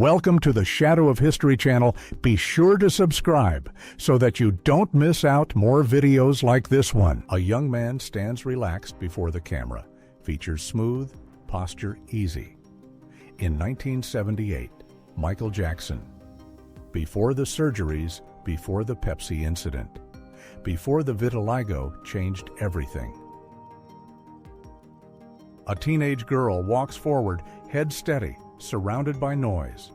Welcome to the Shadow of History channel. Be sure to subscribe so that you don't miss out more videos like this one. A young man stands relaxed before the camera. Features smooth, posture easy. In 1978, Michael Jackson. Before the surgeries, before the Pepsi incident, before the vitiligo changed everything. A teenage girl walks forward, head steady, surrounded by noise.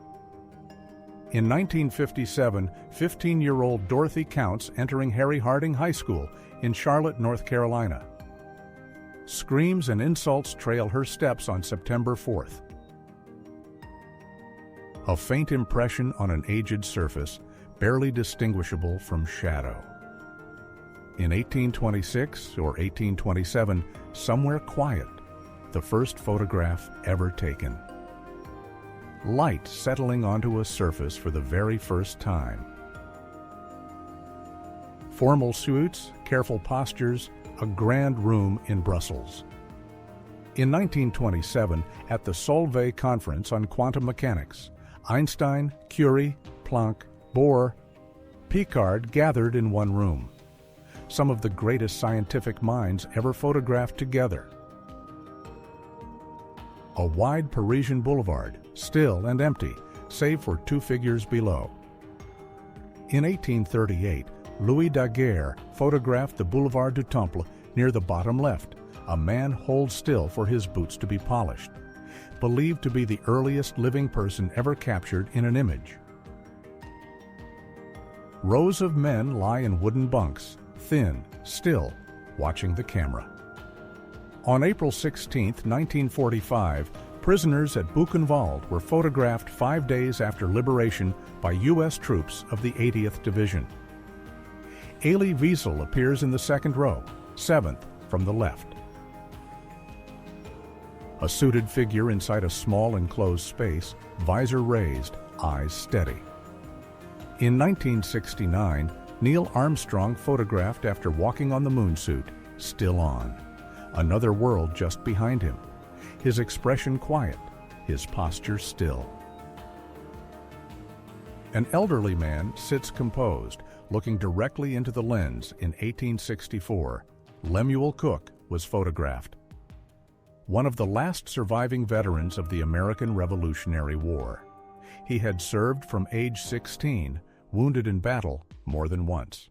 In 1957, 15-year-old Dorothy Counts entering Harry Harding High School in Charlotte, North Carolina. Screams and insults trail her steps on September 4th. A faint impression on an aged surface, barely distinguishable from shadow. In 1826 or 1827, somewhere quiet, the first photograph ever taken. Light settling onto a surface for the very first time. Formal suits, careful postures, a grand room in Brussels. In 1927, at the Solvay Conference on Quantum Mechanics, Einstein, Curie, Planck, Bohr, Picard gathered in one room. Some of the greatest scientific minds ever photographed together. A wide Parisian boulevard, still and empty, save for two figures below. In 1838, Louis Daguerre photographed the Boulevard du Temple near the bottom left. A man holds still for his boots to be polished, believed to be the earliest living person ever captured in an image. Rows of men lie in wooden bunks, thin, still, watching the camera. On April 16, 1945, prisoners at Buchenwald were photographed 5 days after liberation by U.S. troops of the 80th Division. Elie Wiesel appears in the second row, 7th from the left. A suited figure inside a small enclosed space, visor raised, eyes steady. In 1969, Neil Armstrong photographed after walking on the moon suit, still on. Another world just behind him. His expression quiet, his posture still. An elderly man sits composed, looking directly into the lens in 1864. Lemuel Cook was photographed. One of the last surviving veterans of the American Revolutionary War. He had served from age 16, wounded in battle more than once.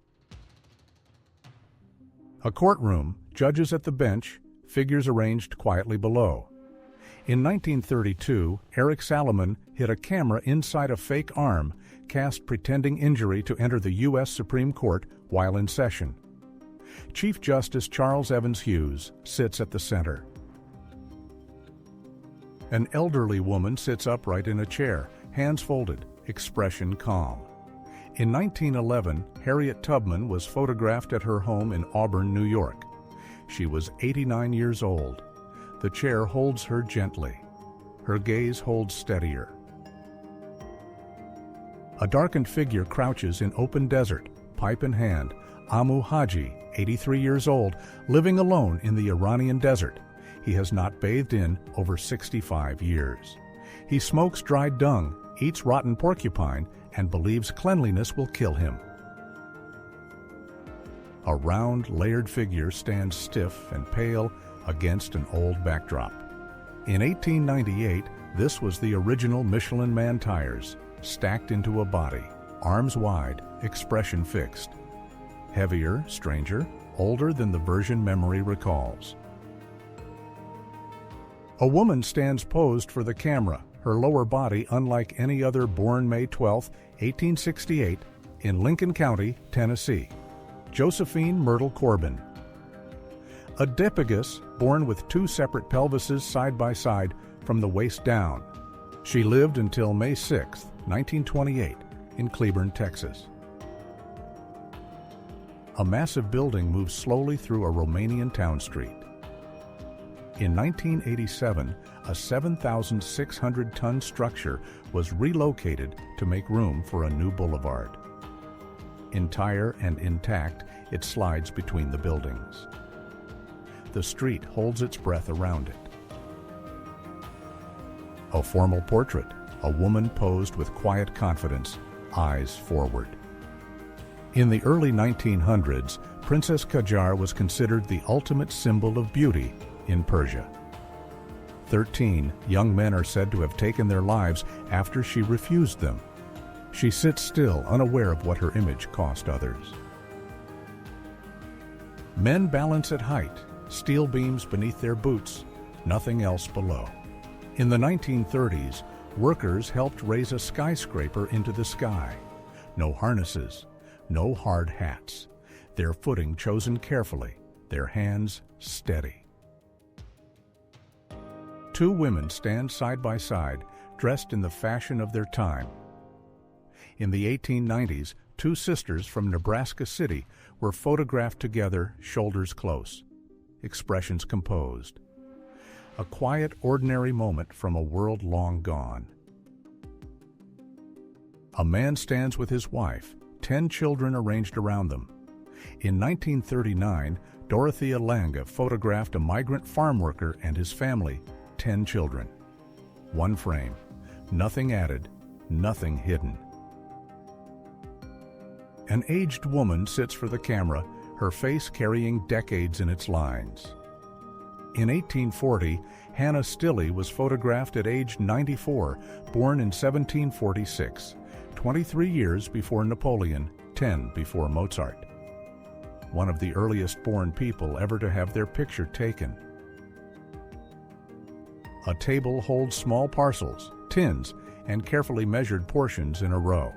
A courtroom, judges at the bench, figures arranged quietly below. In 1932, Eric Salomon hid a camera inside a fake arm, cast pretending injury to enter the U.S. Supreme Court while in session. Chief Justice Charles Evans Hughes sits at the center. An elderly woman sits upright in a chair, hands folded, expression calm. In 1911, Harriet Tubman was photographed at her home in Auburn, New York. She was 89 years old. The chair holds her gently. Her gaze holds steadier. A darkened figure crouches in open desert, pipe in hand. Amu Haji, 83 years old, living alone in the Iranian desert. He has not bathed in over 65 years. He smokes dried dung, eats rotten porcupine, and believes cleanliness will kill him. A round, layered figure stands stiff and pale against an old backdrop. In 1898, this was the original Michelin Man tires, stacked into a body, arms wide, expression fixed. Heavier, stranger, older than the version memory recalls. A woman stands posed for the camera, her lower body unlike any other, born May 12, 1868, in Lincoln County, Tennessee. Josephine Myrtle Corbin. A dipagus born with two separate pelvises side by side from the waist down. She lived until May 6, 1928, in Cleburne, Texas. A massive building moves slowly through a Romanian town street. In 1987, a 7,600-ton structure was relocated to make room for a new boulevard. Entire and intact, it slides between the buildings. The street holds its breath around it. A formal portrait, A woman posed with quiet confidence, eyes forward. In the early 1900s, Princess Qajar was considered the ultimate symbol of beauty in Persia. 13 young men are said to have taken their lives after she refused them. She sits still, unaware of what her image cost others. Men balance at height, steel beams beneath their boots, nothing else below. In the 1930s, workers helped raise a skyscraper into the sky. No harnesses, no hard hats. Their footing chosen carefully, their hands steady. 2 women stand side by side, dressed in the fashion of their time. In the 1890s, 2 sisters from Nebraska City were photographed together, shoulders close, expressions composed. A quiet, ordinary moment from a world long gone. A man stands with his wife, 10 children arranged around them. In 1939, Dorothea Lange photographed a migrant farm worker and his family, 10 children. 1 frame, nothing added, nothing hidden. An aged woman sits for the camera, her face carrying decades in its lines. In 1840, Hannah Stilley was photographed at age 94, born in 1746, 23 years before Napoleon, 10 before Mozart. One of the earliest born people ever to have their picture taken. A table holds small parcels, tins, and carefully measured portions in a row.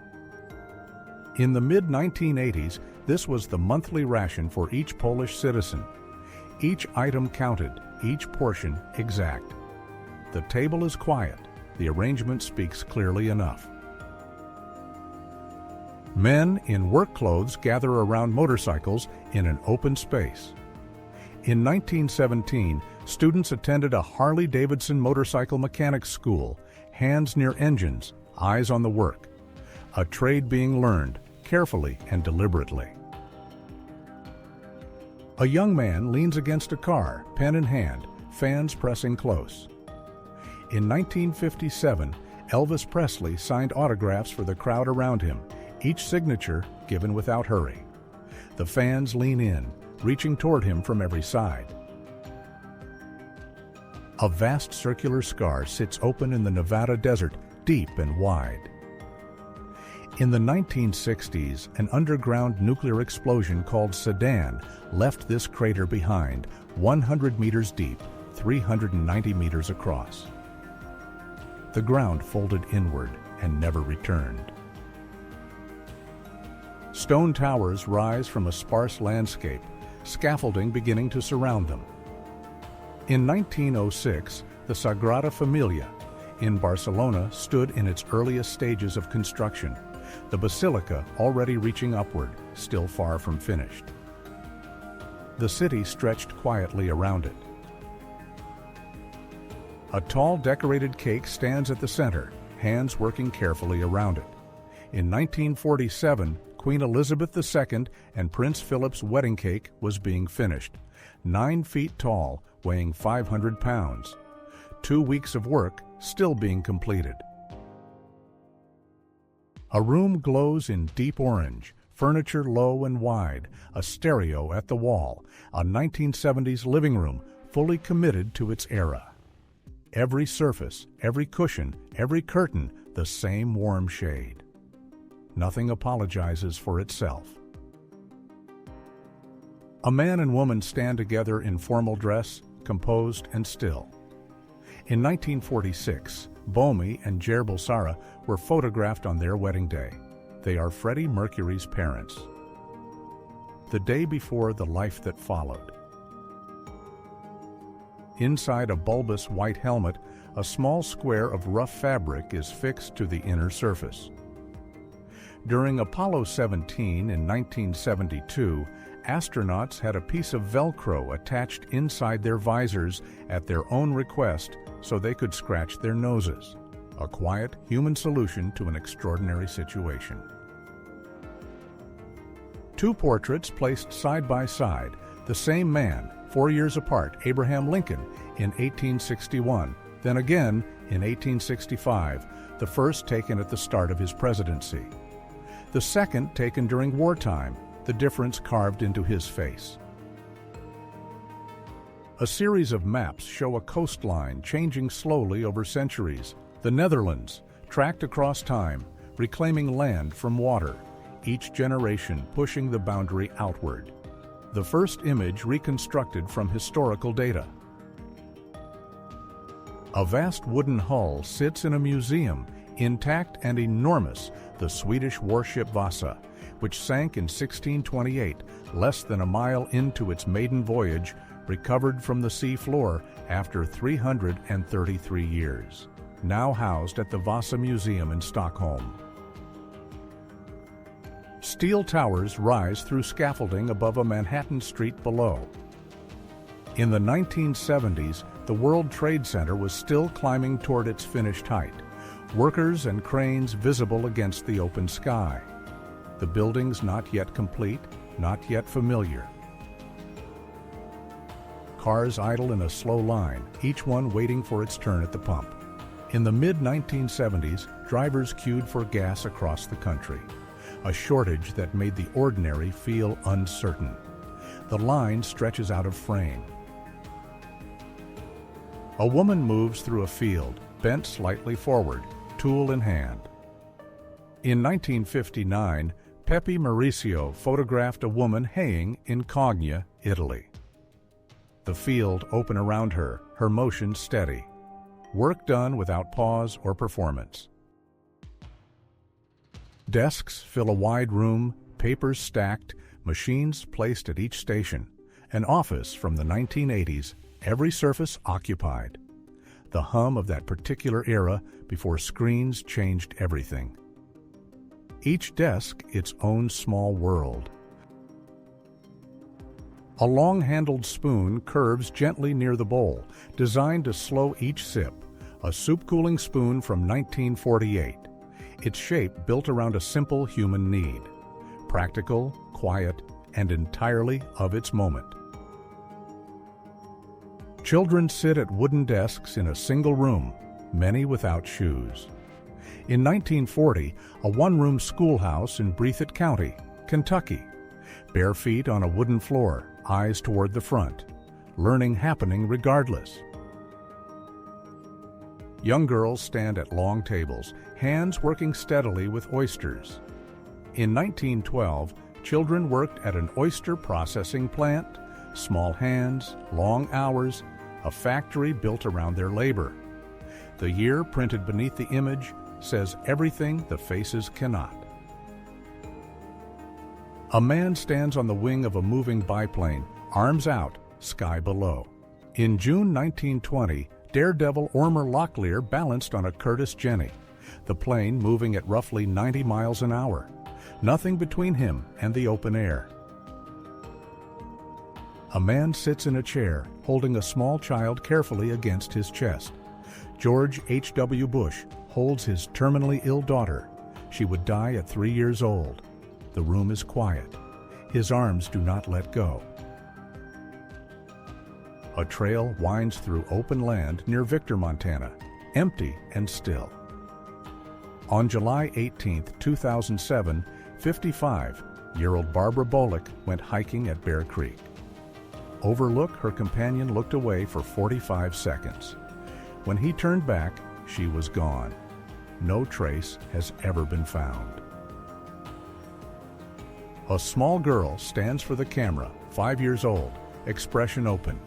In the mid-1980s, this was the monthly ration for each Polish citizen. Each item counted, each portion exact. The table is quiet. The arrangement speaks clearly enough. Men in work clothes gather around motorcycles in an open space. In 1917, students attended a Harley-Davidson motorcycle mechanics school, hands near engines, eyes on the work. A trade being learned, carefully and deliberately. A young man leans against a car, pen in hand, fans pressing close. In 1957, Elvis Presley signed autographs for the crowd around him, each signature given without hurry. The fans lean in, reaching toward him from every side. A vast circular scar sits open in the Nevada desert, deep and wide. In the 1960s, an underground nuclear explosion called Sedan left this crater behind, 100 meters deep, 390 meters across. The ground folded inward and never returned. Stone towers rise from a sparse landscape, scaffolding beginning to surround them. In 1906, the Sagrada Familia in Barcelona stood in its earliest stages of construction, the basilica already reaching upward, still far from finished. The city stretched quietly around it. A tall decorated cake stands at the center, hands working carefully around it. In 1947, Queen Elizabeth II and Prince Philip's wedding cake was being finished, 9 feet tall, weighing 500 pounds. 2 weeks of work still being completed. A room glows in deep orange, furniture low and wide, a stereo at the wall, a 1970s living room fully committed to its era. Every surface, every cushion, every curtain, the same warm shade. Nothing apologizes for itself. A man and woman stand together in formal dress, composed and still. In 1946, Bomi and Jair Bulsara were photographed on their wedding day. They are Freddie Mercury's parents. The day before the life that followed. Inside a bulbous white helmet, a small square of rough fabric is fixed to the inner surface. During Apollo 17 in 1972, astronauts had a piece of Velcro attached inside their visors at their own request so they could scratch their noses. A quiet, human solution to an extraordinary situation. 2 portraits placed side by side, the same man, 4 years apart, Abraham Lincoln, in 1861, then again in 1865, the first taken at the start of his presidency. The second taken during wartime, the difference carved into his face. A series of maps show a coastline changing slowly over centuries. The Netherlands, tracked across time, reclaiming land from water, each generation pushing the boundary outward. The first image reconstructed from historical data. A vast wooden hull sits in a museum, intact and enormous, the Swedish warship Vasa, which sank in 1628, less than a mile into its maiden voyage, recovered from the sea floor after 333 years, now housed at the Vasa Museum in Stockholm. Steel towers rise through scaffolding above a Manhattan street below. In the 1970s, the World Trade Center was still climbing toward its finished height, workers and cranes visible against the open sky. The buildings not yet complete, not yet familiar. Cars idle in a slow line, each one waiting for its turn at the pump. In the mid-1970s, drivers queued for gas across the country, a shortage that made the ordinary feel uncertain. The line stretches out of frame. A woman moves through a field, bent slightly forward, tool in hand. In 1959, Pepe Mauricio photographed a woman haying in Cogna, Italy. The field open around her, her motion steady. Work done without pause or performance. Desks fill a wide room, papers stacked, machines placed at each station. An office from the 1980s, every surface occupied. The hum of that particular era before screens changed everything. Each desk its own small world. A long-handled spoon curves gently near the bowl, designed to slow each sip, a soup-cooling spoon from 1948. Its shape built around a simple human need, practical, quiet, and entirely of its moment. Children sit at wooden desks in a single room, many without shoes. In 1940, a one-room schoolhouse in Breathitt County, Kentucky. Bare feet on a wooden floor, eyes toward the front. Learning happening regardless. Young girls stand at long tables, hands working steadily with oysters. In 1912, children worked at an oyster processing plant. Small hands, long hours, a factory built around their labor. The year printed beneath the image says everything the faces cannot. A man stands on the wing of a moving biplane, arms out, sky below. In June 1920, daredevil Ormer Locklear balanced on a Curtiss Jenny, the plane moving at roughly 90 miles an hour. Nothing between him and the open air. A man sits in a chair, holding a small child carefully against his chest. George H.W. Bush holds his terminally ill daughter. She would die at 3 years old. The room is quiet. His arms do not let go. A trail winds through open land near Victor, Montana, empty and still. On July 18, 2007, 55-year-old Barbara Bullock went hiking at Bear Creek. Overlook, her companion looked away for 45 seconds. When he turned back, she was gone. No trace has ever been found. A small girl stands for the camera, 5 years old, expression open.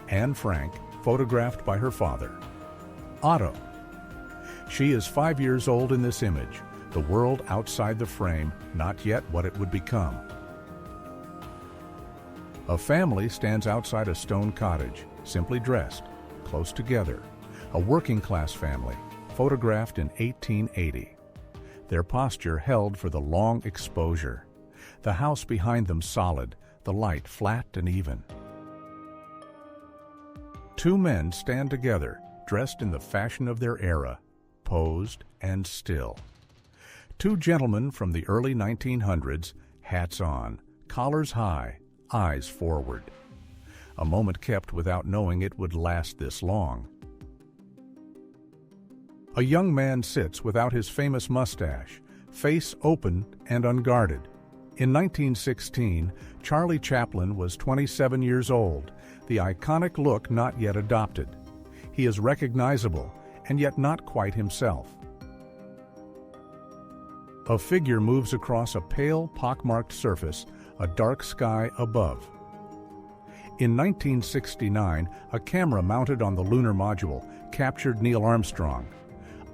Anne Frank, photographed by her father. Otto. She is 5 years old in this image, the world outside the frame, not yet what it would become. A family stands outside a stone cottage, simply dressed, close together. A working-class family, photographed in 1880. Their posture held for the long exposure. The house behind them solid, the light flat and even. Two men stand together, dressed in the fashion of their era, posed and still. Two gentlemen from the early 1900s, hats on, collars high, eyes forward. A moment kept without knowing it would last this long. A young man sits without his famous mustache, face open and unguarded. In 1916, Charlie Chaplin was 27 years old, the iconic look not yet adopted. He is recognizable, and yet not quite himself. A figure moves across a pale, pockmarked surface, a dark sky above. In 1969, a camera mounted on the lunar module captured Neil Armstrong.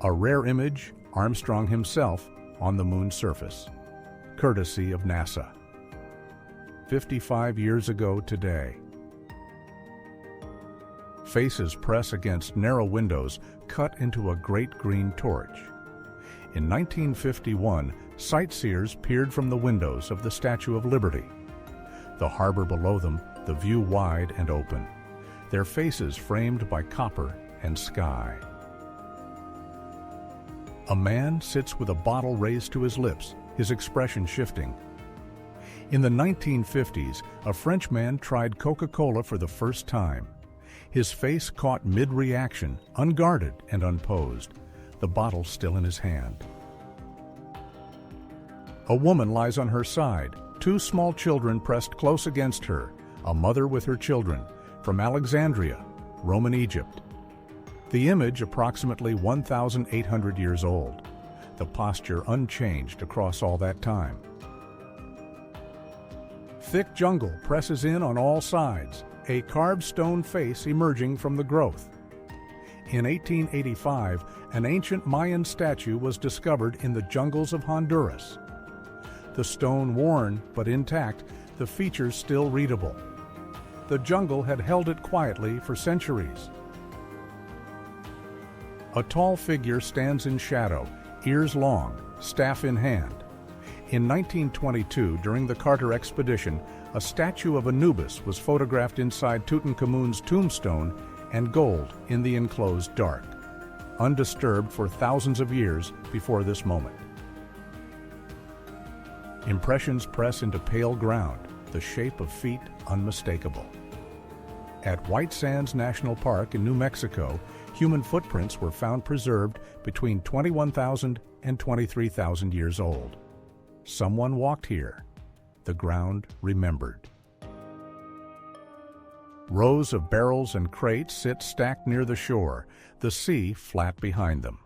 A rare image, Armstrong himself on the moon's surface, courtesy of NASA. 55 years ago today. Faces press against narrow windows cut into a great green torch. In 1951, sightseers peered from the windows of the Statue of Liberty. The harbor below them, the view wide and open, their faces framed by copper and sky. A man sits with a bottle raised to his lips, his expression shifting. In the 1950s, a French man tried Coca-Cola for the first time. His face caught mid-reaction, unguarded and unposed, the bottle still in his hand. A woman lies on her side, two small children pressed close against her, a mother with her children, from Alexandria, Roman Egypt. The image approximately 1,800 years old, the posture unchanged across all that time. Thick jungle presses in on all sides, a carved stone face emerging from the growth. In 1885, an ancient Mayan statue was discovered in the jungles of Honduras. The stone worn but intact, the features still readable. The jungle had held it quietly for centuries. A tall figure stands in shadow, ears long, staff in hand. In 1922, during the Carter expedition, a statue of Anubis was photographed inside Tutankhamun's tombstone and gold in the enclosed dark, undisturbed for thousands of years before this moment. Impressions press into pale ground, the shape of feet unmistakable. At White Sands National Park in New Mexico, human footprints were found preserved between 21,000 and 23,000 years old. Someone walked here. The ground remembered. Rows of barrels and crates sit stacked near the shore, the sea flat behind them.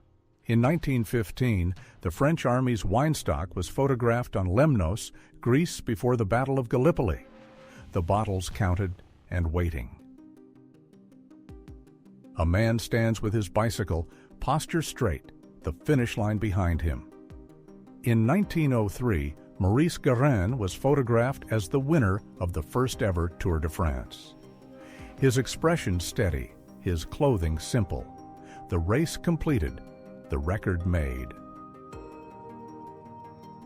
In 1915, the French Army's wine stock was photographed on Lemnos, Greece before the Battle of Gallipoli. The bottles counted and waiting. A man stands with his bicycle, posture straight, the finish line behind him. In 1903, Maurice Guérin was photographed as the winner of the first ever Tour de France. His expression steady, his clothing simple. The race completed, the record made.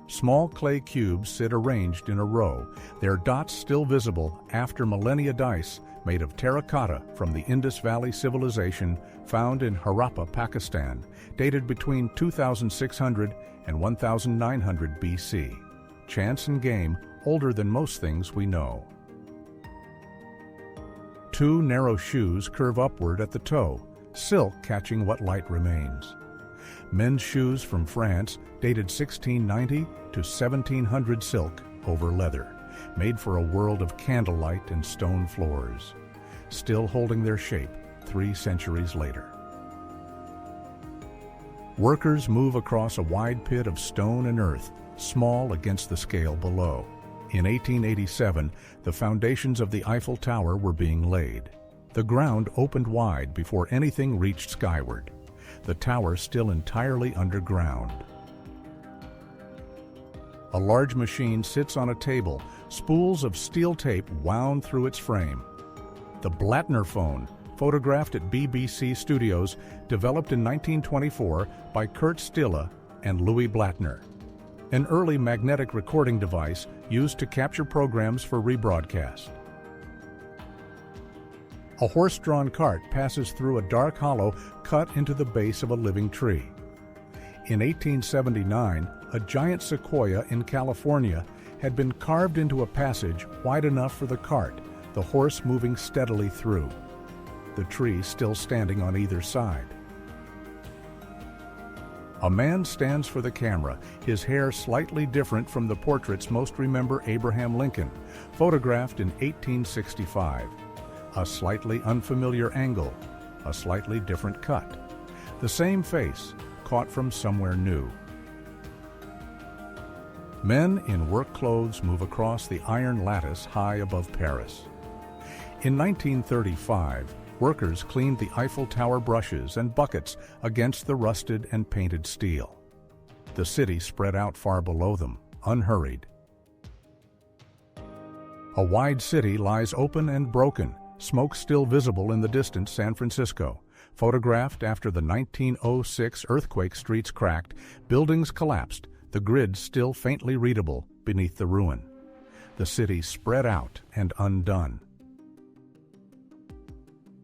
Small clay cubes sit arranged in a row, their dots still visible after millennia dice made of terracotta from the Indus Valley civilization found in Harappa, Pakistan, dated between 2600 and 1900 BC. Chance and game older than most things we know. Two narrow shoes curve upward at the toe, silk catching what light remains. Men's shoes from France, dated 1690 to 1700 silk over leather, made for a world of candlelight and stone floors, still holding their shape 3 centuries later. Workers move across a wide pit of stone and earth, small against the scale below. In 1887, the foundations of the Eiffel Tower were being laid. The ground opened wide before anything reached skyward. The tower still entirely underground. A large machine sits on a table, spools of steel tape wound through its frame. The Blattner phone, photographed at BBC Studios, developed in 1924 by Kurt Stille and Louis Blattner. An early magnetic recording device used to capture programs for rebroadcast. A horse-drawn cart passes through a dark hollow cut into the base of a living tree. In 1879, a giant sequoia in California had been carved into a passage wide enough for the cart, the horse moving steadily through, the tree still standing on either side. A man stands for the camera, his hair slightly different from the portraits most remember Abraham Lincoln, photographed in 1865. A slightly unfamiliar angle, a slightly different cut. The same face, caught from somewhere new. Men in work clothes move across the iron lattice high above Paris. In 1935, workers cleaned the Eiffel Tower brushes and buckets against the rusted and painted steel. The city spread out far below them, unhurried. A wide city lies open and broken, smoke still visible in the distant San Francisco. Photographed after the 1906 earthquake, streets cracked, buildings collapsed, the grid still faintly readable beneath the ruin. The city spread out and undone.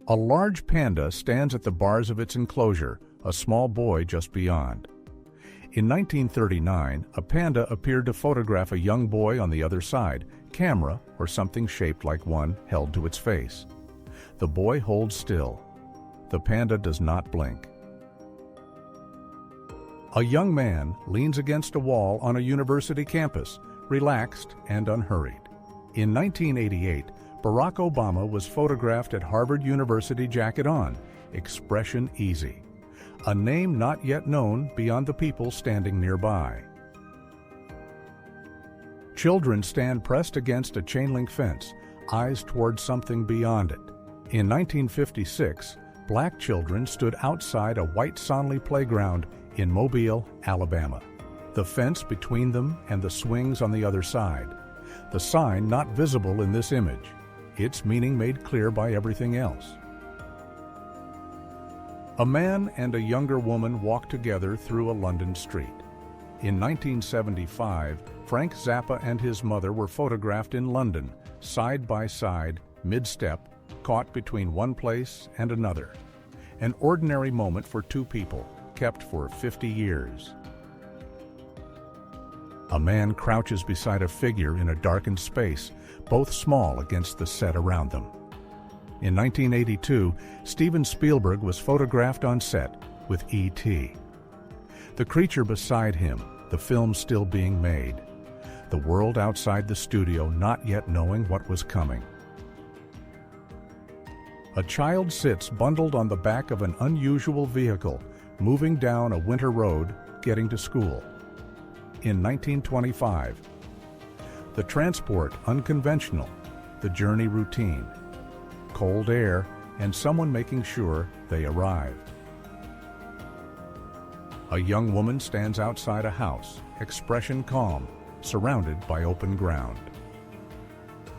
A large panda stands at the bars of its enclosure, a small boy just beyond. In 1939, a panda appeared to photograph a young boy on the other side, camera or something shaped like one held to its face. The boy holds still. The panda does not blink. A young man leans against a wall on a university campus, relaxed and unhurried. In 1988, Barack Obama was photographed at Harvard University, jacket on, expression easy. A name not yet known beyond the people standing nearby. Children stand pressed against a chain-link fence, eyes toward something beyond it. In 1956, black children stood outside a white Sonley playground in Mobile, Alabama. The fence between them and the swings on the other side. The sign not visible in this image, its meaning made clear by everything else. A man and a younger woman walk together through a London street. In 1975, Frank Zappa and his mother were photographed in London, side by side, mid-step, caught between one place and another. An ordinary moment for two people, kept for 50 years. A man crouches beside a figure in a darkened space, both small against the set around them. In 1982, Steven Spielberg was photographed on set with E.T. The creature beside him, the film still being made. The world outside the studio not yet knowing what was coming. A child sits bundled on the back of an unusual vehicle, moving down a winter road, getting to school. In 1925, the transport unconventional, the journey routine, cold air, and someone making sure they arrived. A young woman stands outside a house, expression calm, surrounded by open ground.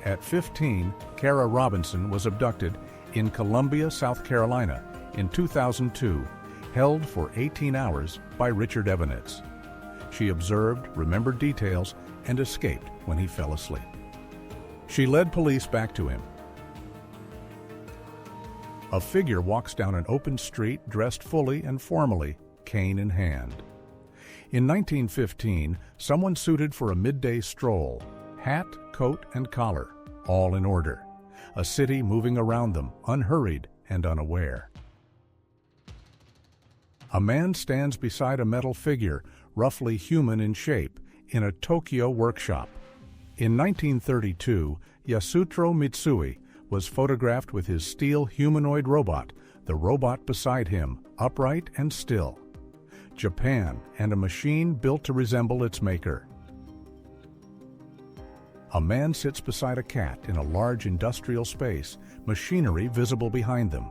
At 15, Kara Robinson was abducted in Columbia, South Carolina in 2002, held for 18 hours by Richard Evanitz. She observed, remembered details, and escaped when he fell asleep. She led police back to him. A figure walks down an open street dressed fully and formally, cane in hand. In 1915, someone suited for a midday stroll, hat, coat, and collar, all in order. A city moving around them, unhurried and unaware. A man stands beside a metal figure, roughly human in shape, in a Tokyo workshop. In 1932, Yasutaro Mitsui was photographed with his steel humanoid robot, the robot beside him, upright and still. Japan, and a machine built to resemble its maker. A man sits beside a cat in a large industrial space, machinery visible behind them.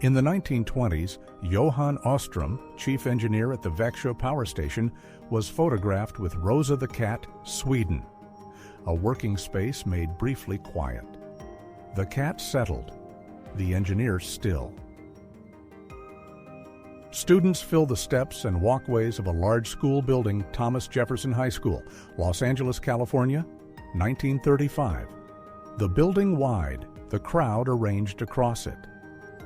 In the 1920s, Johan Ostrom, chief engineer at the Växjö power station, was photographed with Rosa the cat, Sweden. A working space made briefly quiet. The cat settled, the engineer still. Students fill the steps and walkways of a large school building, Thomas Jefferson High School, Los Angeles, California, 1935. The building wide, the crowd arranged across it.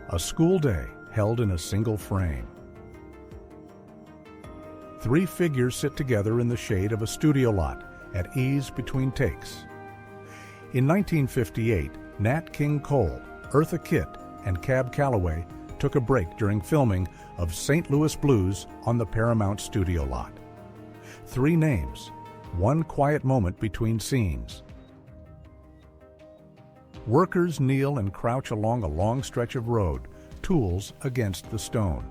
A school day held in a single frame. Three figures sit together in the shade of a studio lot, at ease between takes. In 1958, Nat King Cole, Eartha Kitt, and Cab Calloway took a break during filming of St. Louis Blues on the Paramount studio lot. 3 names, 1 quiet moment between scenes. Workers kneel and crouch along a long stretch of road, tools against the stone.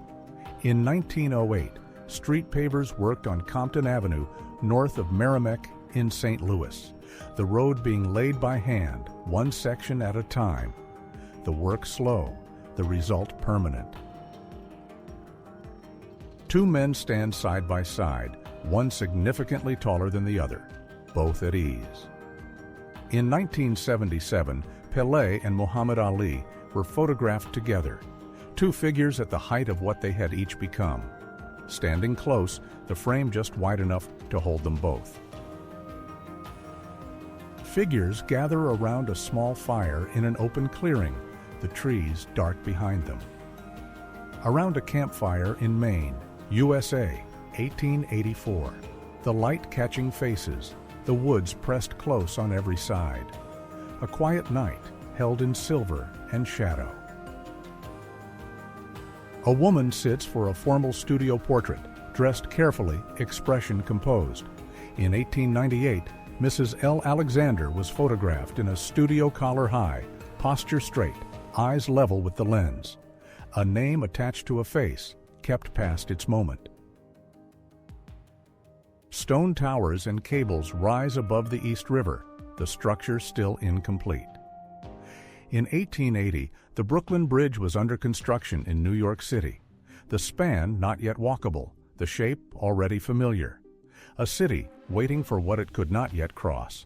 In 1908, street pavers worked on Compton Avenue, north of Merrimack in St. Louis, the road being laid by hand, 1 section at a time. The work slow, the result permanent. 2 men stand side by side, one significantly taller than the other, both at ease. In 1977, Pelé and Muhammad Ali were photographed together, 2 figures at the height of what they had each become. Standing close, the frame just wide enough to hold them both. Figures gather around a small fire in an open clearing, the trees dark behind them. Around a campfire in Maine, USA, 1884. The light catching faces, the woods pressed close on every side. A quiet night, held in silver and shadow. A woman sits for a formal studio portrait, dressed carefully, expression composed. In 1898, Mrs. L. Alexander was photographed in a studio collar high, posture straight, eyes level with the lens. A name attached to a face, kept past its moment. Stone towers and cables rise above the East River, the structure still incomplete. In 1880, the Brooklyn Bridge was under construction in New York City. The span not yet walkable, the shape already familiar. A city waiting for what it could not yet cross.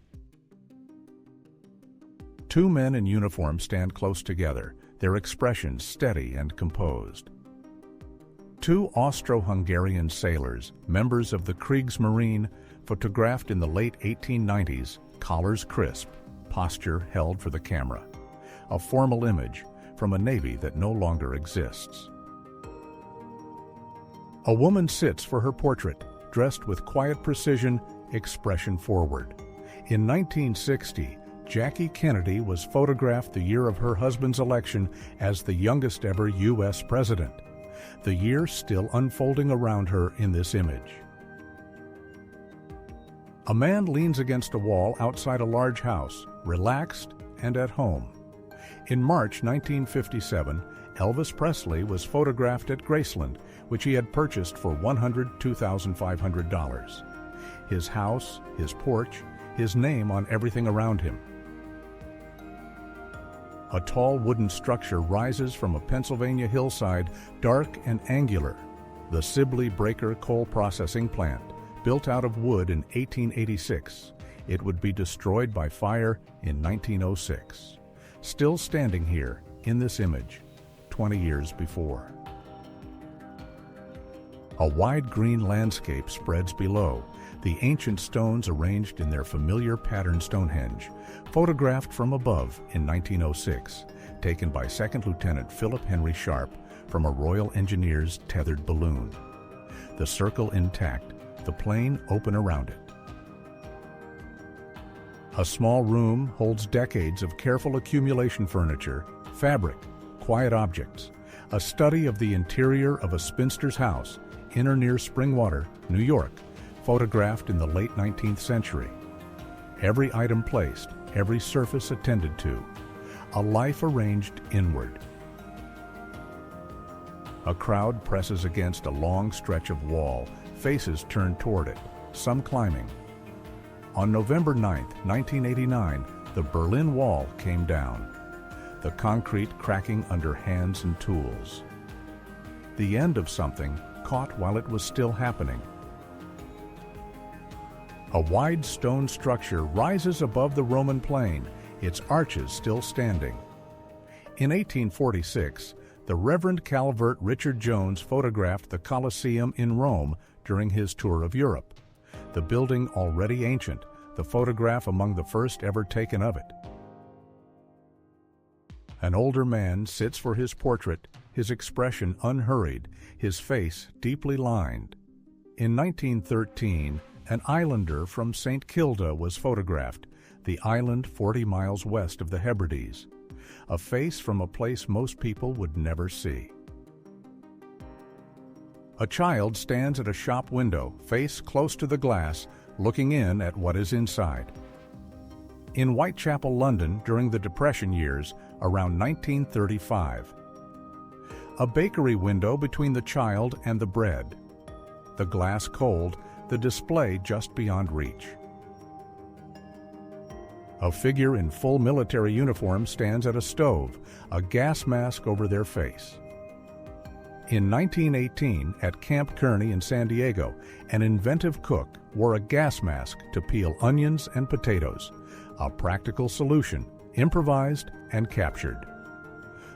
2 men in uniform stand close together, their expressions steady and composed. 2 Austro-Hungarian sailors, members of the Kriegsmarine, photographed in the late 1890s, collars crisp, posture held for the camera. A formal image from a navy that no longer exists. A woman sits for her portrait, dressed with quiet precision, expression forward. In 1960, Jackie Kennedy was photographed the year of her husband's election as the youngest ever U.S. president. The year still unfolding around her in this image. A man leans against a wall outside a large house, relaxed and at home. In March 1957, Elvis Presley was photographed at Graceland, which he had purchased for $102,500. His house, his porch, his name on everything around him. A tall wooden structure rises from a Pennsylvania hillside, dark and angular. The Sibley Breaker Coal Processing Plant, built out of wood in 1886. It would be destroyed by fire in 1906. Still standing here, in this image, 20 years before. A wide green landscape spreads below, the ancient stones arranged in their familiar pattern Stonehenge, photographed from above in 1906, taken by Second Lieutenant Philip Henry Sharp from a Royal Engineers tethered balloon. The circle intact, the plane open around it. A small room holds decades of careful accumulation furniture, fabric, quiet objects, a study of the interior of a spinster's house, in or near Springwater, New York, photographed in the late 19th century. Every item placed, every surface attended to, a life arranged inward. A crowd presses against a long stretch of wall, faces turned toward it, some climbing. On November 9, 1989, the Berlin Wall came down, the concrete cracking under hands and tools. The end of something caught while it was still happening. A wide stone structure rises above the Roman plain, its arches still standing. In 1846, the Reverend Calvert Richard Jones photographed the Colosseum in Rome during his tour of Europe. The building already ancient, the photograph among the first ever taken of it. An older man sits for his portrait, his expression unhurried, his face deeply lined. In 1913, an islander from St. Kilda was photographed, the island 40 miles west of the Hebrides. A face from a place most people would never see. A child stands at a shop window, face close to the glass, looking in at what is inside. In Whitechapel, London, during the Depression years, around 1935. A bakery window between the child and the bread. The glass cold, the display just beyond reach. A figure in full military uniform stands at a stove, a gas mask over their face. In 1918, at Camp Kearney in San Diego, an inventive cook wore a gas mask to peel onions and potatoes, a practical solution, improvised and captured.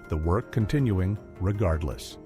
The work continuing regardless.